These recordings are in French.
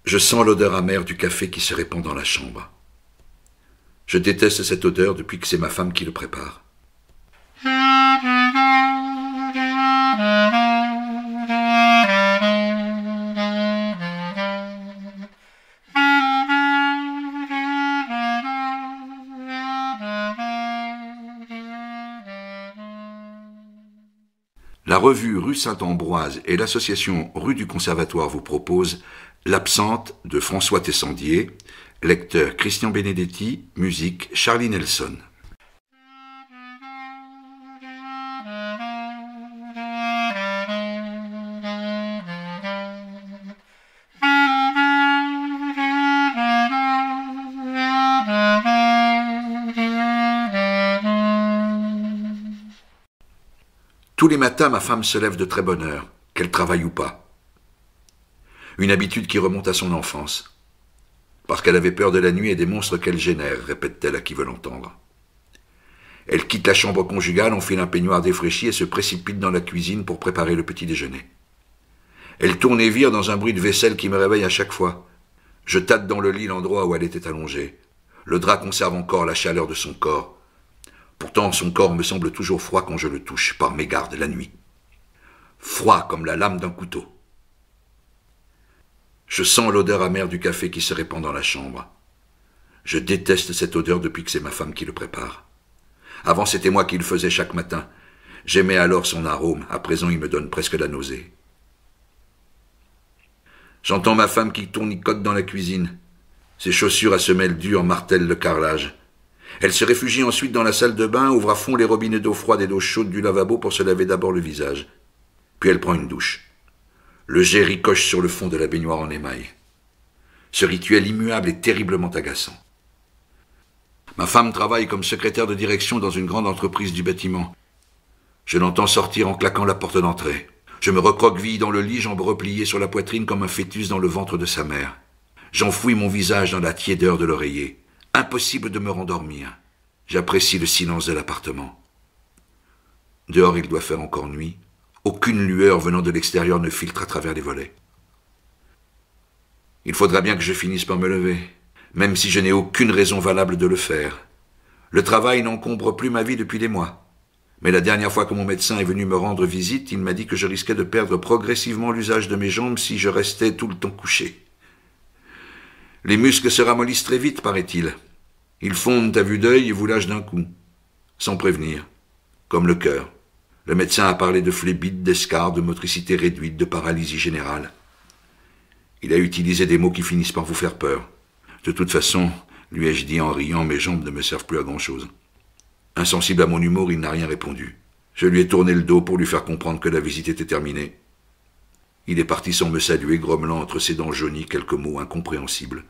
Je sens l'odeur amère du café qui se répand dans la chambre. Je déteste cette odeur depuis que c'est ma femme qui le prépare. La revue Rue Saint-Ambroise et l'association Rue du Conservatoire vous proposent L'Absente de François Tessandier, lecteur Christian Benedetti, musique Charlie Nelson. Tous les matins, ma femme se lève de très bonne heure, qu'elle travaille ou pas. Une habitude qui remonte à son enfance. Parce qu'elle avait peur de la nuit et des monstres qu'elle génère, répète-t-elle à qui veut l'entendre. Elle quitte la chambre conjugale, enfile un peignoir défraîchi et se précipite dans la cuisine pour préparer le petit déjeuner. Elle tourne et vire dans un bruit de vaisselle qui me réveille à chaque fois. Je tâte dans le lit l'endroit où elle était allongée. Le drap conserve encore la chaleur de son corps. Pourtant, son corps me semble toujours froid quand je le touche, par mégarde la nuit. Froid comme la lame d'un couteau. Je sens l'odeur amère du café qui se répand dans la chambre. Je déteste cette odeur depuis que c'est ma femme qui le prépare. Avant, c'était moi qui le faisais chaque matin. J'aimais alors son arôme, à présent il me donne presque la nausée. J'entends ma femme qui tournicote dans la cuisine. Ses chaussures à semelles dures martèlent le carrelage. Elle se réfugie ensuite dans la salle de bain, ouvre à fond les robinets d'eau froide et d'eau chaude du lavabo pour se laver d'abord le visage. Puis elle prend une douche. Le jet ricoche sur le fond de la baignoire en émail. Ce rituel immuable est terriblement agaçant. Ma femme travaille comme secrétaire de direction dans une grande entreprise du bâtiment. Je l'entends sortir en claquant la porte d'entrée. Je me recroqueville dans le lit, jambes repliées sur la poitrine comme un fœtus dans le ventre de sa mère. J'enfouis mon visage dans la tiédeur de l'oreiller. Impossible de me rendormir. J'apprécie le silence de l'appartement. Dehors, il doit faire encore nuit. Aucune lueur venant de l'extérieur ne filtre à travers les volets. Il faudra bien que je finisse par me lever, même si je n'ai aucune raison valable de le faire. Le travail n'encombre plus ma vie depuis des mois. Mais la dernière fois que mon médecin est venu me rendre visite, il m'a dit que je risquais de perdre progressivement l'usage de mes jambes si je restais tout le temps couché. Les muscles se ramollissent très vite, paraît-il. Ils fondent à vue d'œil et vous lâchent d'un coup, sans prévenir, comme le cœur. Le médecin a parlé de phlébite, d'escarre, de motricité réduite, de paralysie générale. Il a utilisé des mots qui finissent par vous faire peur. De toute façon, lui ai-je dit en riant, mes jambes ne me servent plus à grand-chose. Insensible à mon humour, il n'a rien répondu. Je lui ai tourné le dos pour lui faire comprendre que la visite était terminée. Il est parti sans me saluer, grommelant entre ses dents jaunies quelques mots incompréhensibles.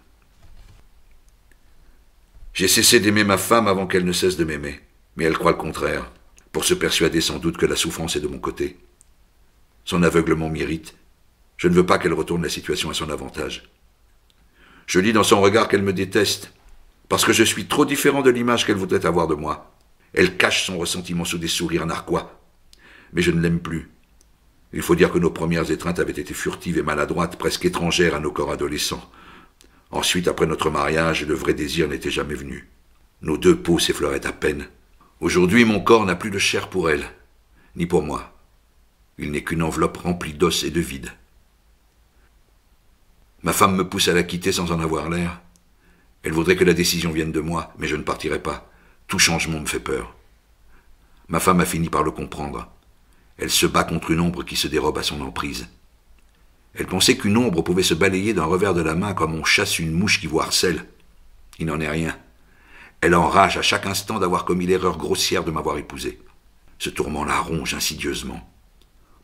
J'ai cessé d'aimer ma femme avant qu'elle ne cesse de m'aimer, mais elle croit le contraire, pour se persuader sans doute que la souffrance est de mon côté. Son aveuglement m'irrite. Je ne veux pas qu'elle retourne la situation à son avantage. Je lis dans son regard qu'elle me déteste, parce que je suis trop différent de l'image qu'elle voudrait avoir de moi. Elle cache son ressentiment sous des sourires narquois. Mais je ne l'aime plus. Il faut dire que nos premières étreintes avaient été furtives et maladroites, presque étrangères à nos corps adolescents. Ensuite, après notre mariage, le vrai désir n'était jamais venu. Nos deux peaux s'effleuraient à peine. Aujourd'hui, mon corps n'a plus de chair pour elle, ni pour moi. Il n'est qu'une enveloppe remplie d'os et de vide. Ma femme me pousse à la quitter sans en avoir l'air. Elle voudrait que la décision vienne de moi, mais je ne partirai pas. Tout changement me fait peur. Ma femme a fini par le comprendre. Elle se bat contre une ombre qui se dérobe à son emprise. Elle pensait qu'une ombre pouvait se balayer d'un revers de la main comme on chasse une mouche qui vous harcèle. Il n'en est rien. Elle enrage à chaque instant d'avoir commis l'erreur grossière de m'avoir épousé. Ce tourment la ronge insidieusement.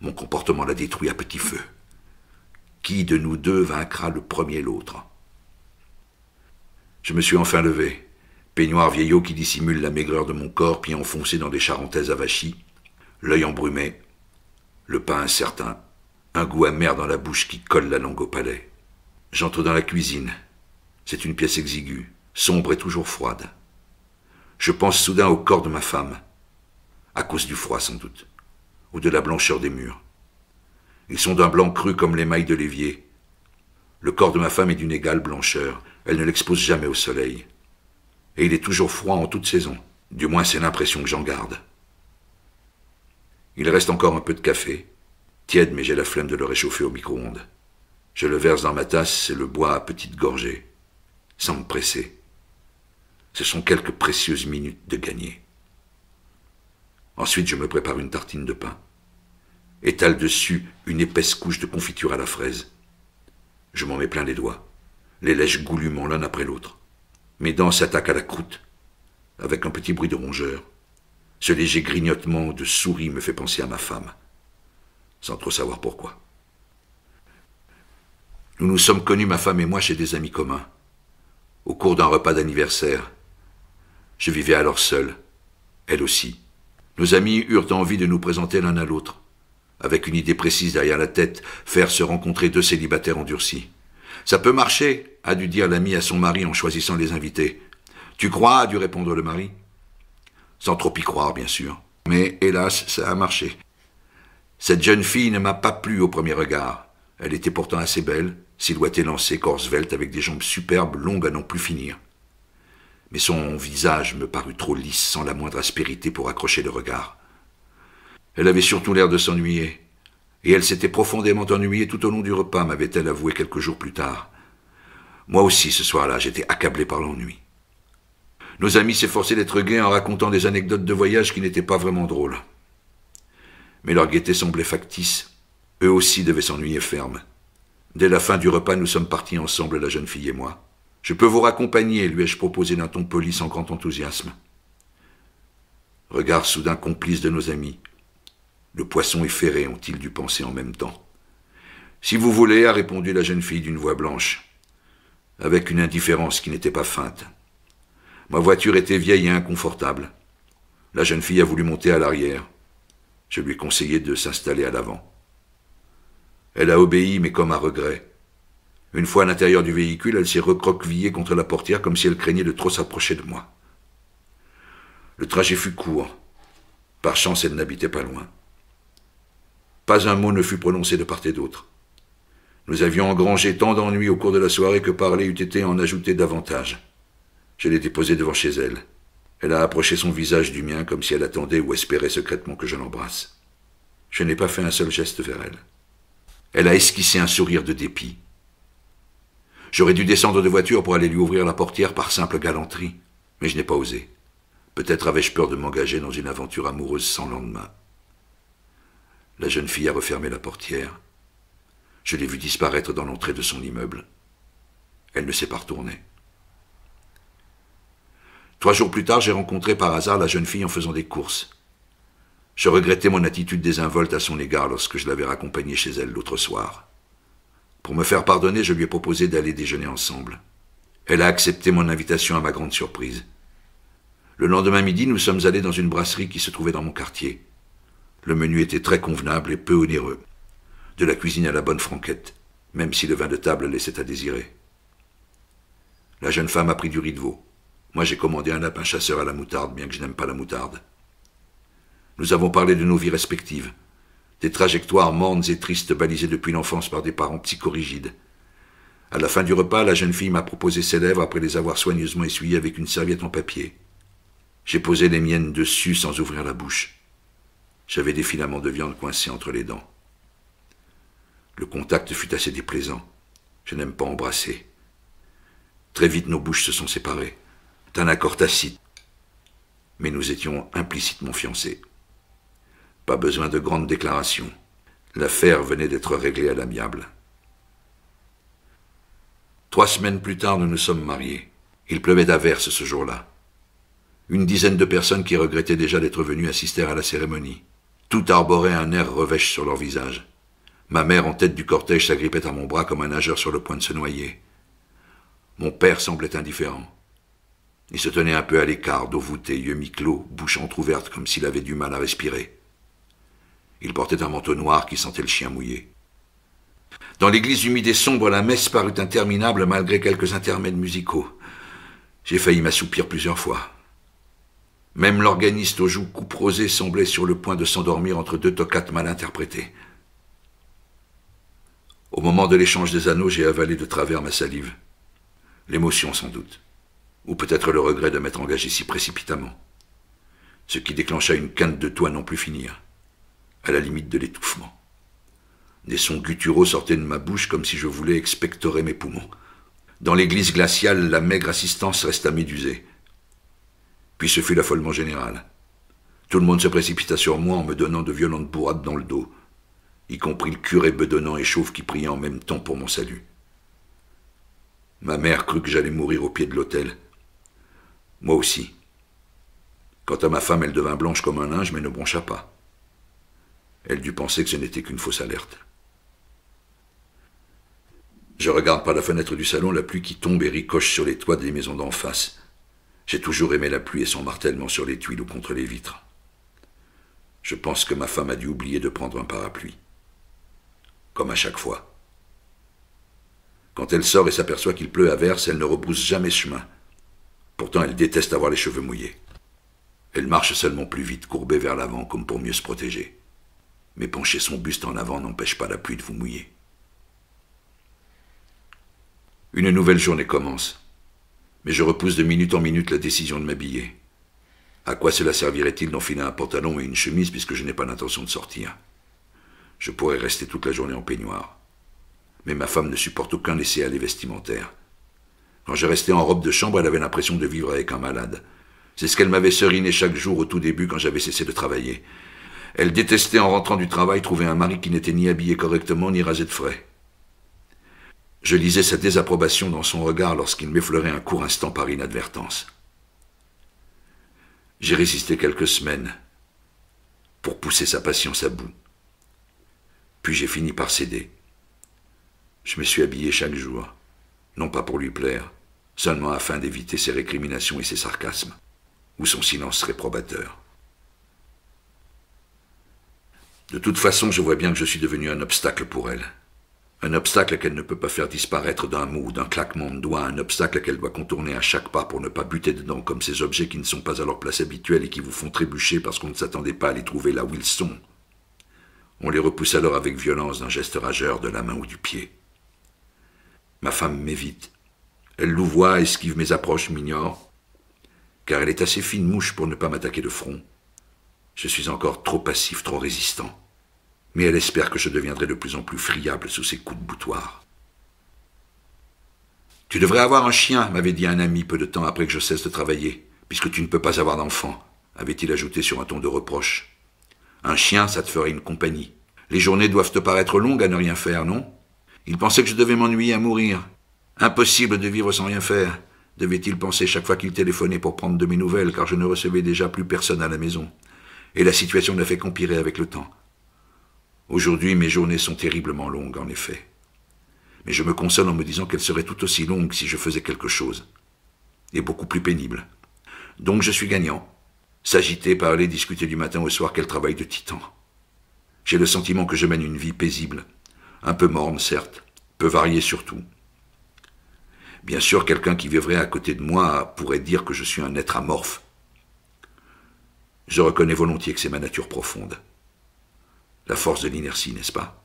Mon comportement la détruit à petit feu. Qui de nous deux vaincra le premier l'autre? Je me suis enfin levé. Peignoir vieillot qui dissimule la maigreur de mon corps, pieds enfoncés dans des charentaises avachis, l'œil embrumé, le pain incertain, un goût amer dans la bouche qui colle la langue au palais. J'entre dans la cuisine. C'est une pièce exiguë, sombre et toujours froide. Je pense soudain au corps de ma femme, à cause du froid sans doute, ou de la blancheur des murs. Ils sont d'un blanc cru comme l'émail de l'évier. Le corps de ma femme est d'une égale blancheur. Elle ne l'expose jamais au soleil. Et il est toujours froid en toute saison. Du moins, c'est l'impression que j'en garde. Il reste encore un peu de café. Tiède, mais j'ai la flemme de le réchauffer au micro-ondes. Je le verse dans ma tasse et le bois à petites gorgées, sans me presser. Ce sont quelques précieuses minutes de gagner. Ensuite, je me prépare une tartine de pain. Étale dessus une épaisse couche de confiture à la fraise. Je m'en mets plein les doigts. Les lèche goulûment l'un après l'autre. Mes dents s'attaquent à la croûte, avec un petit bruit de rongeur. Ce léger grignotement de souris me fait penser à ma femme, sans trop savoir pourquoi. Nous nous sommes connus, ma femme et moi, chez des amis communs, au cours d'un repas d'anniversaire. Je vivais alors seul, elle aussi. Nos amis eurent envie de nous présenter l'un à l'autre, avec une idée précise derrière la tête, faire se rencontrer deux célibataires endurcis. « Ça peut marcher », a dû dire l'ami à son mari en choisissant les invités. « Tu crois ?» a dû répondre le mari. Sans trop y croire, bien sûr. Mais hélas, ça a marché. Cette jeune fille ne m'a pas plu au premier regard. Elle était pourtant assez belle, silhouette élancée, corps svelte, avec des jambes superbes, longues à n'en plus finir. Mais son visage me parut trop lisse, sans la moindre aspérité pour accrocher le regard. Elle avait surtout l'air de s'ennuyer. Et elle s'était profondément ennuyée tout au long du repas, m'avait-elle avoué quelques jours plus tard. Moi aussi, ce soir-là, j'étais accablé par l'ennui. Nos amis s'efforçaient d'être gais en racontant des anecdotes de voyage qui n'étaient pas vraiment drôles. Mais leur gaieté semblait factice. Eux aussi devaient s'ennuyer ferme. Dès la fin du repas, nous sommes partis ensemble, la jeune fille et moi. « Je peux vous raccompagner », lui ai-je proposé d'un ton poli sans grand enthousiasme. Regard soudain complice de nos amis. Le poisson et Ferré ont-ils dû penser en même temps. « Si vous voulez », a répondu la jeune fille d'une voix blanche, avec une indifférence qui n'était pas feinte. Ma voiture était vieille et inconfortable. La jeune fille a voulu monter à l'arrière. Je lui ai conseillé de s'installer à l'avant. Elle a obéi, mais comme à regret. Une fois à l'intérieur du véhicule, elle s'est recroquevillée contre la portière comme si elle craignait de trop s'approcher de moi. Le trajet fut court. Par chance, elle n'habitait pas loin. Pas un mot ne fut prononcé de part et d'autre. Nous avions engrangé tant d'ennuis au cours de la soirée que parler eût été en ajouter davantage. Je l'ai déposée devant chez elle. Elle a approché son visage du mien comme si elle attendait ou espérait secrètement que je l'embrasse. Je n'ai pas fait un seul geste vers elle. Elle a esquissé un sourire de dépit. J'aurais dû descendre de voiture pour aller lui ouvrir la portière par simple galanterie, mais je n'ai pas osé. Peut-être avais-je peur de m'engager dans une aventure amoureuse sans lendemain. La jeune fille a refermé la portière. Je l'ai vue disparaître dans l'entrée de son immeuble. Elle ne s'est pas retournée. 3 jours plus tard, j'ai rencontré par hasard la jeune fille en faisant des courses. Je regrettais mon attitude désinvolte à son égard lorsque je l'avais raccompagnée chez elle l'autre soir. Pour me faire pardonner, je lui ai proposé d'aller déjeuner ensemble. Elle a accepté mon invitation à ma grande surprise. Le lendemain midi, nous sommes allés dans une brasserie qui se trouvait dans mon quartier. Le menu était très convenable et peu onéreux. De la cuisine à la bonne franquette, même si le vin de table laissait à désirer. La jeune femme a pris du riz de veau. Moi, j'ai commandé un lapin chasseur à la moutarde, bien que je n'aime pas la moutarde. Nous avons parlé de nos vies respectives, des trajectoires mornes et tristes balisées depuis l'enfance par des parents psychorigides. À la fin du repas, la jeune fille m'a proposé ses lèvres après les avoir soigneusement essuyées avec une serviette en papier. J'ai posé les miennes dessus sans ouvrir la bouche. J'avais des filaments de viande coincés entre les dents. Le contact fut assez déplaisant. Je n'aime pas embrasser. Très vite, nos bouches se sont séparées. D'un accord tacite. Mais nous étions implicitement fiancés. Pas besoin de grandes déclarations. L'affaire venait d'être réglée à l'amiable. 3 semaines plus tard, nous nous sommes mariés. Il pleuvait d'averses ce jour-là. Une dizaine de personnes qui regrettaient déjà d'être venues assister à la cérémonie. Tout arborait un air revêche sur leur visage. Ma mère, en tête du cortège, s'agrippait à mon bras comme un nageur sur le point de se noyer. Mon père semblait indifférent. Il se tenait un peu à l'écart, dos voûté, yeux mi-clos, bouche entr'ouverte comme s'il avait du mal à respirer. Il portait un manteau noir qui sentait le chien mouillé. Dans l'église humide et sombre, la messe parut interminable malgré quelques intermèdes musicaux. J'ai failli m'assoupir plusieurs fois. Même l'organiste aux joues couperosées semblait sur le point de s'endormir entre 2 tocates mal interprétées. Au moment de l'échange des anneaux, j'ai avalé de travers ma salive. L'émotion, sans doute. Ou peut-être le regret de m'être engagé si précipitamment. Ce qui déclencha une quinte de toux à n'en plus finir, à la limite de l'étouffement. Des sons gutturaux sortaient de ma bouche comme si je voulais expectorer mes poumons. Dans l'église glaciale, la maigre assistance resta médusée. Puis ce fut l'affolement général. Tout le monde se précipita sur moi en me donnant de violentes bourrades dans le dos, y compris le curé bedonnant et chauve qui priait en même temps pour mon salut. Ma mère crut que j'allais mourir au pied de l'autel. Moi aussi. Quant à ma femme, elle devint blanche comme un linge, mais ne broncha pas. Elle dut penser que ce n'était qu'une fausse alerte. Je regarde par la fenêtre du salon la pluie qui tombe et ricoche sur les toits des maisons d'en face. J'ai toujours aimé la pluie et son martèlement sur les tuiles ou contre les vitres. Je pense que ma femme a dû oublier de prendre un parapluie. Comme à chaque fois. Quand elle sort et s'aperçoit qu'il pleut à verse, elle ne rebrousse jamais chemin. Pourtant, elle déteste avoir les cheveux mouillés. Elle marche seulement plus vite, courbée vers l'avant, comme pour mieux se protéger. Mais pencher son buste en avant n'empêche pas la pluie de vous mouiller. Une nouvelle journée commence. Mais je repousse de minute en minute la décision de m'habiller. À quoi cela servirait-il d'enfiler un pantalon et une chemise puisque je n'ai pas l'intention de sortir? Je pourrais rester toute la journée en peignoir. Mais ma femme ne supporte aucun laisser-aller vestimentaire. Quand je restais en robe de chambre, elle avait l'impression de vivre avec un malade. C'est ce qu'elle m'avait seriné chaque jour au tout début quand j'avais cessé de travailler. Elle détestait en rentrant du travail trouver un mari qui n'était ni habillé correctement ni rasé de frais. Je lisais sa désapprobation dans son regard lorsqu'il m'effleurait un court instant par inadvertance. J'ai résisté quelques semaines pour pousser sa patience à bout. Puis j'ai fini par céder. Je me suis habillé chaque jour, non pas pour lui plaire, seulement afin d'éviter ses récriminations et ses sarcasmes, ou son silence réprobateur. De toute façon, je vois bien que je suis devenu un obstacle pour elle. Un obstacle qu'elle ne peut pas faire disparaître d'un mot ou d'un claquement de doigts, un obstacle qu'elle doit contourner à chaque pas pour ne pas buter dedans comme ces objets qui ne sont pas à leur place habituelle et qui vous font trébucher parce qu'on ne s'attendait pas à les trouver là où ils sont. On les repousse alors avec violence d'un geste rageur de la main ou du pied. Ma femme m'évite. Elle louvoie, esquive mes approches, m'ignore, car elle est assez fine mouche pour ne pas m'attaquer de front. Je suis encore trop passif, trop résistant. Mais elle espère que je deviendrai de plus en plus friable sous ses coups de boutoir. « Tu devrais avoir un chien, m'avait dit un ami peu de temps après que je cesse de travailler, puisque tu ne peux pas avoir d'enfant, avait-il ajouté sur un ton de reproche. Un chien, ça te ferait une compagnie. Les journées doivent te paraître longues à ne rien faire, non? Il pensait que je devais m'ennuyer à mourir. Impossible de vivre sans rien faire, devait-il penser chaque fois qu'il téléphonait pour prendre de mes nouvelles, car je ne recevais déjà plus personne à la maison. Et la situation n'a fait qu'empirer avec le temps. Aujourd'hui, mes journées sont terriblement longues, en effet. Mais je me console en me disant qu'elles seraient tout aussi longues si je faisais quelque chose. Et beaucoup plus pénibles. Donc je suis gagnant. S'agiter, parler, discuter du matin au soir, quel travail de titan. J'ai le sentiment que je mène une vie paisible. Un peu morne, certes. Peu variée surtout. Bien sûr, quelqu'un qui vivrait à côté de moi pourrait dire que je suis un être amorphe. Je reconnais volontiers que c'est ma nature profonde. La force de l'inertie, n'est-ce pas?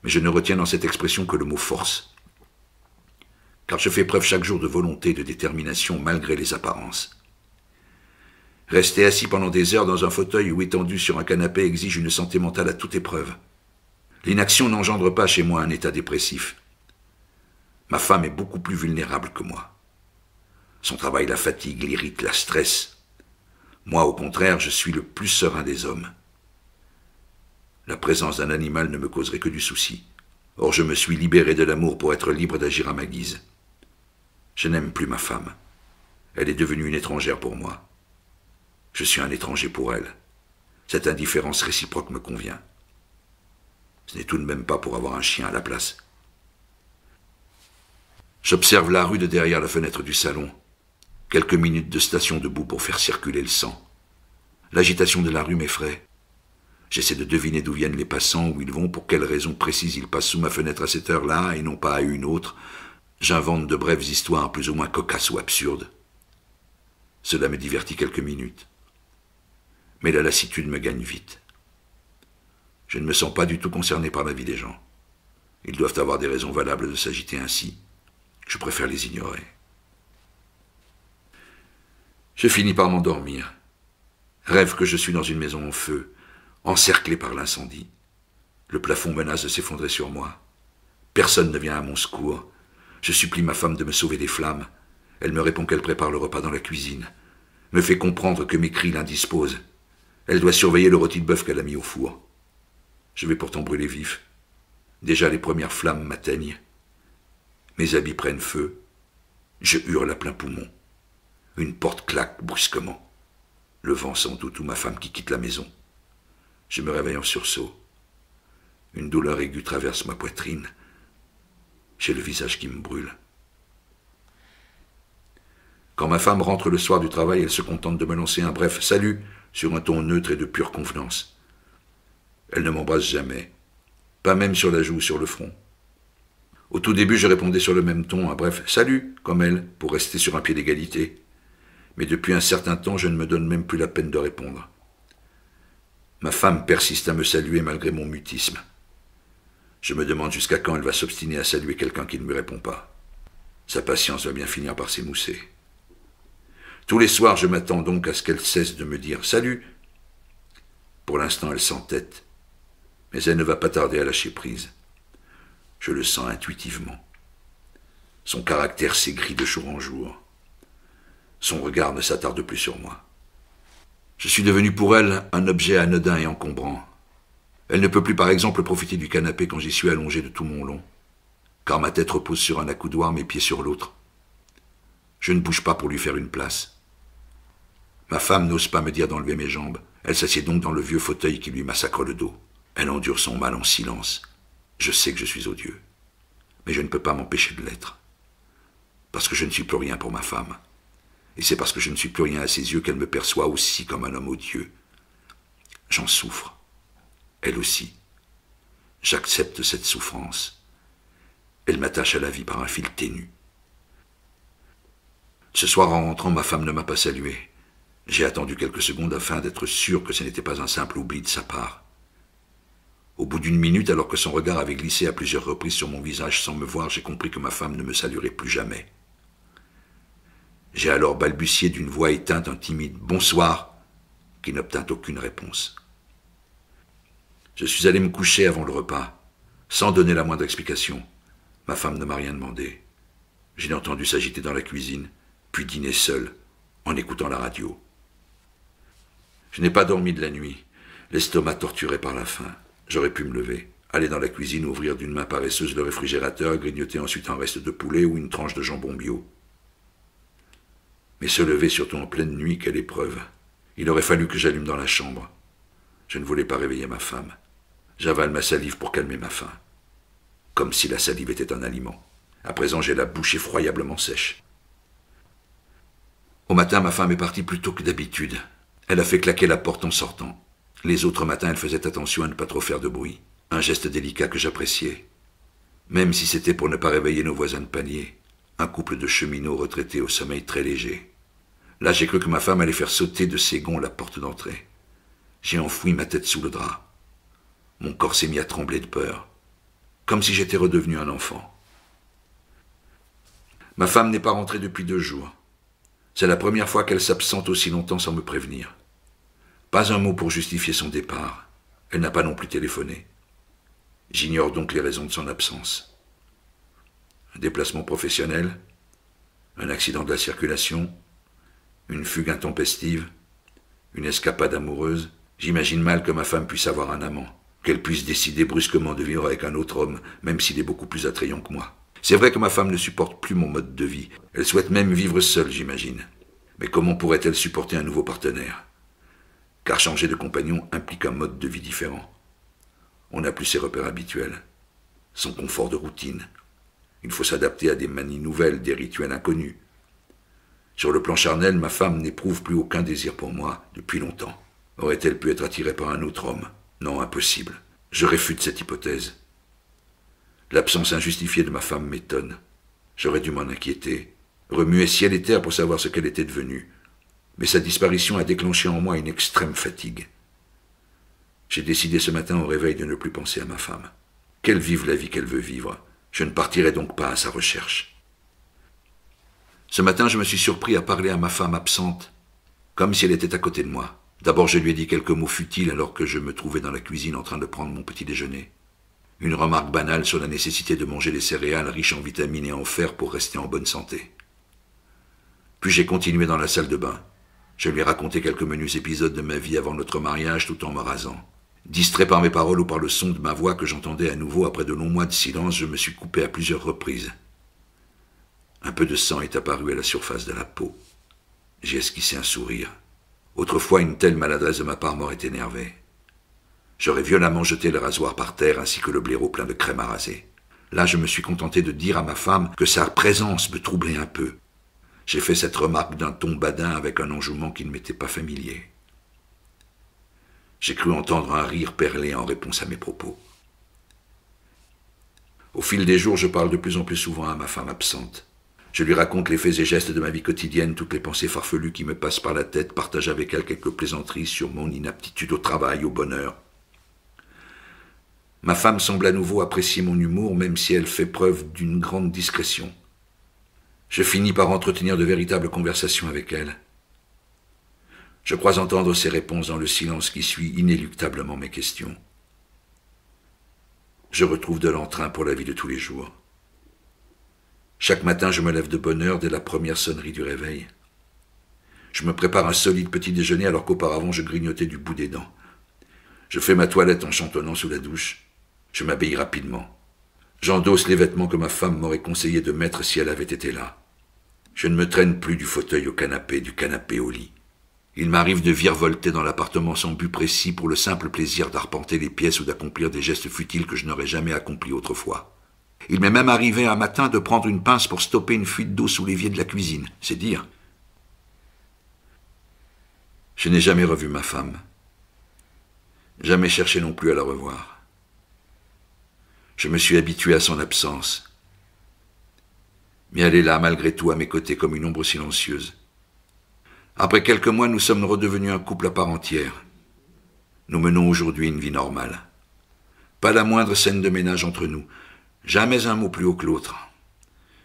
Mais je ne retiens dans cette expression que le mot force. Car je fais preuve chaque jour de volonté et de détermination malgré les apparences. Rester assis pendant des heures dans un fauteuil ou étendu sur un canapé exige une santé mentale à toute épreuve. L'inaction n'engendre pas chez moi un état dépressif. Ma femme est beaucoup plus vulnérable que moi. Son travail la fatigue, l'irrite, la stresse. Moi, au contraire, je suis le plus serein des hommes. La présence d'un animal ne me causerait que du souci. Or, je me suis libéré de l'amour pour être libre d'agir à ma guise. Je n'aime plus ma femme. Elle est devenue une étrangère pour moi. Je suis un étranger pour elle. Cette indifférence réciproque me convient. Ce n'est tout de même pas pour avoir un chien à la place. J'observe la rue de derrière la fenêtre du salon. Quelques minutes de station debout pour faire circuler le sang. L'agitation de la rue m'effraie. J'essaie de deviner d'où viennent les passants, où ils vont, pour quelles raisons précises ils passent sous ma fenêtre à cette heure-là, et non pas à une autre. J'invente de brèves histoires plus ou moins cocasses ou absurdes. Cela me divertit quelques minutes. Mais la lassitude me gagne vite. Je ne me sens pas du tout concerné par la vie des gens. Ils doivent avoir des raisons valables de s'agiter ainsi. Je préfère les ignorer. Je finis par m'endormir. Rêve que je suis dans une maison en feu, encerclée par l'incendie. Le plafond menace de s'effondrer sur moi. Personne ne vient à mon secours. Je supplie ma femme de me sauver des flammes. Elle me répond qu'elle prépare le repas dans la cuisine. Me fait comprendre que mes cris l'indisposent. Elle doit surveiller le rôti de bœuf qu'elle a mis au four. Je vais pourtant brûler vif. Déjà les premières flammes m'atteignent. Mes habits prennent feu. Je hurle à plein poumon. Une porte claque brusquement. Le vent sans doute ou ma femme qui quitte la maison. Je me réveille en sursaut. Une douleur aiguë traverse ma poitrine. J'ai le visage qui me brûle. Quand ma femme rentre le soir du travail, elle se contente de me lancer un bref « salut » sur un ton neutre et de pure convenance. Elle ne m'embrasse jamais, pas même sur la joue ou sur le front. Au tout début, je répondais sur le même ton, un bref « salut » comme elle, pour rester sur un pied d'égalité. Mais depuis un certain temps, je ne me donne même plus la peine de répondre. Ma femme persiste à me saluer malgré mon mutisme. Je me demande jusqu'à quand elle va s'obstiner à saluer quelqu'un qui ne me répond pas. Sa patience va bien finir par s'émousser. Tous les soirs, je m'attends donc à ce qu'elle cesse de me dire « Salut !» Pour l'instant, elle s'entête, mais elle ne va pas tarder à lâcher prise. Je le sens intuitivement. Son caractère s'aigrit de jour en jour. Son regard ne s'attarde plus sur moi. Je suis devenu pour elle un objet anodin et encombrant. Elle ne peut plus par exemple profiter du canapé quand j'y suis allongé de tout mon long, car ma tête repose sur un accoudoir, mes pieds sur l'autre. Je ne bouge pas pour lui faire une place. Ma femme n'ose pas me dire d'enlever mes jambes. Elle s'assied donc dans le vieux fauteuil qui lui massacre le dos. Elle endure son mal en silence. Je sais que je suis odieux, mais je ne peux pas m'empêcher de l'être. Parce que je ne suis plus rien pour ma femme. Et c'est parce que je ne suis plus rien à ses yeux qu'elle me perçoit aussi comme un homme odieux. J'en souffre. Elle aussi. J'accepte cette souffrance. Elle m'attache à la vie par un fil ténu. Ce soir, en rentrant, ma femme ne m'a pas salué. J'ai attendu quelques secondes afin d'être sûr que ce n'était pas un simple oubli de sa part. Au bout d'une minute, alors que son regard avait glissé à plusieurs reprises sur mon visage sans me voir, j'ai compris que ma femme ne me saluerait plus jamais. J'ai alors balbutié d'une voix éteinte un timide « bonsoir » qui n'obtint aucune réponse. Je suis allé me coucher avant le repas, sans donner la moindre explication. Ma femme ne m'a rien demandé. Je l'ai entendu s'agiter dans la cuisine, puis dîner seul, en écoutant la radio. Je n'ai pas dormi de la nuit, l'estomac torturé par la faim. J'aurais pu me lever, aller dans la cuisine, ouvrir d'une main paresseuse le réfrigérateur, grignoter ensuite un reste de poulet ou une tranche de jambon bio. Mais se lever surtout en pleine nuit, quelle épreuve. Il aurait fallu que j'allume dans la chambre. Je ne voulais pas réveiller ma femme. J'avale ma salive pour calmer ma faim. Comme si la salive était un aliment. À présent, j'ai la bouche effroyablement sèche. Au matin, ma femme est partie plus tôt que d'habitude. Elle a fait claquer la porte en sortant. Les autres matins, elle faisait attention à ne pas trop faire de bruit. Un geste délicat que j'appréciais. Même si c'était pour ne pas réveiller nos voisins de palier. Un couple de cheminots retraités au sommeil très léger. Là, j'ai cru que ma femme allait faire sauter de ses gonds la porte d'entrée. J'ai enfoui ma tête sous le drap. Mon corps s'est mis à trembler de peur. Comme si j'étais redevenu un enfant. Ma femme n'est pas rentrée depuis 2 jours. C'est la première fois qu'elle s'absente aussi longtemps sans me prévenir. Pas un mot pour justifier son départ. Elle n'a pas non plus téléphoné. J'ignore donc les raisons de son absence. Un déplacement professionnel, un accident de la circulation, une fugue intempestive, une escapade amoureuse. J'imagine mal que ma femme puisse avoir un amant, qu'elle puisse décider brusquement de vivre avec un autre homme, même s'il est beaucoup plus attrayant que moi. C'est vrai que ma femme ne supporte plus mon mode de vie. Elle souhaite même vivre seule, j'imagine. Mais comment pourrait-elle supporter un nouveau partenaire? Car changer de compagnon implique un mode de vie différent. On n'a plus ses repères habituels, son confort de routine. Il faut s'adapter à des manies nouvelles, des rituels inconnus. Sur le plan charnel, ma femme n'éprouve plus aucun désir pour moi depuis longtemps. Aurait-elle pu être attirée par un autre homme? Non, impossible. Je réfute cette hypothèse. L'absence injustifiée de ma femme m'étonne. J'aurais dû m'en inquiéter, remuer ciel et terre pour savoir ce qu'elle était devenue. Mais sa disparition a déclenché en moi une extrême fatigue. J'ai décidé ce matin au réveil de ne plus penser à ma femme. Qu'elle vive la vie qu'elle veut vivre. Je ne partirai donc pas à sa recherche. Ce matin, je me suis surpris à parler à ma femme absente, comme si elle était à côté de moi. D'abord, je lui ai dit quelques mots futiles alors que je me trouvais dans la cuisine en train de prendre mon petit déjeuner. Une remarque banale sur la nécessité de manger des céréales riches en vitamines et en fer pour rester en bonne santé. Puis j'ai continué dans la salle de bain. Je lui ai raconté quelques menus épisodes de ma vie avant notre mariage tout en me rasant. Distrait par mes paroles ou par le son de ma voix que j'entendais à nouveau après de longs mois de silence, je me suis coupé à plusieurs reprises. Un peu de sang est apparu à la surface de la peau. J'ai esquissé un sourire. Autrefois, une telle maladresse de ma part m'aurait énervé. J'aurais violemment jeté le rasoir par terre ainsi que le blaireau plein de crème à raser. Là, je me suis contenté de dire à ma femme que sa présence me troublait un peu. J'ai fait cette remarque d'un ton badin avec un enjouement qui ne m'était pas familier. J'ai cru entendre un rire perlé en réponse à mes propos. Au fil des jours, je parle de plus en plus souvent à ma femme absente. Je lui raconte les faits et gestes de ma vie quotidienne, toutes les pensées farfelues qui me passent par la tête, partage avec elle quelques plaisanteries sur mon inaptitude au travail, au bonheur. Ma femme semble à nouveau apprécier mon humour, même si elle fait preuve d'une grande discrétion. Je finis par entretenir de véritables conversations avec elle. Je crois entendre ses réponses dans le silence qui suit inéluctablement mes questions. Je retrouve de l'entrain pour la vie de tous les jours. Chaque matin, je me lève de bonne heure dès la première sonnerie du réveil. Je me prépare un solide petit déjeuner alors qu'auparavant je grignotais du bout des dents. Je fais ma toilette en chantonnant sous la douche. Je m'habille rapidement. J'endosse les vêtements que ma femme m'aurait conseillé de mettre si elle avait été là. Je ne me traîne plus du fauteuil au canapé, du canapé au lit. Il m'arrive de virevolter dans l'appartement sans but précis pour le simple plaisir d'arpenter les pièces ou d'accomplir des gestes futiles que je n'aurais jamais accomplis autrefois. Il m'est même arrivé un matin de prendre une pince pour stopper une fuite d'eau sous l'évier de la cuisine, c'est dire. Je n'ai jamais revu ma femme. Jamais cherché non plus à la revoir. Je me suis habitué à son absence. Mais elle est là, malgré tout, à mes côtés, comme une ombre silencieuse. Après quelques mois, nous sommes redevenus un couple à part entière. Nous menons aujourd'hui une vie normale. Pas la moindre scène de ménage entre nous. Jamais un mot plus haut que l'autre.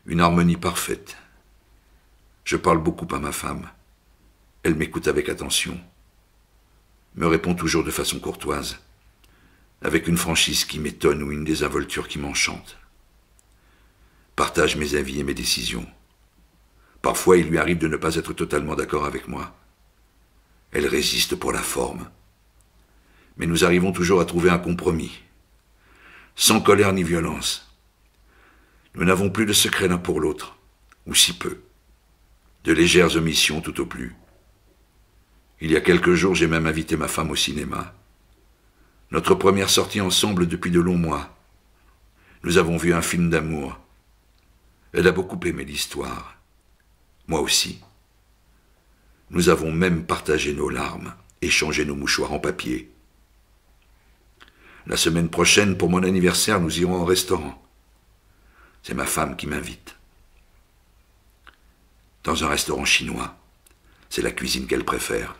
Une harmonie parfaite. Je parle beaucoup à ma femme. Elle m'écoute avec attention. Me répond toujours de façon courtoise. Avec une franchise qui m'étonne ou une désinvolture qui m'enchante. Partage mes avis et mes décisions. Parfois, il lui arrive de ne pas être totalement d'accord avec moi. Elle résiste pour la forme. Mais nous arrivons toujours à trouver un compromis. Sans colère ni violence. Nous n'avons plus de secret l'un pour l'autre, ou si peu. De légères omissions tout au plus. Il y a quelques jours, j'ai même invité ma femme au cinéma. Notre première sortie ensemble depuis de longs mois. Nous avons vu un film d'amour. Elle a beaucoup aimé l'histoire. Moi aussi. Nous avons même partagé nos larmes, échangé nos mouchoirs en papier. La semaine prochaine, pour mon anniversaire, nous irons au restaurant. C'est ma femme qui m'invite. Dans un restaurant chinois. C'est la cuisine qu'elle préfère.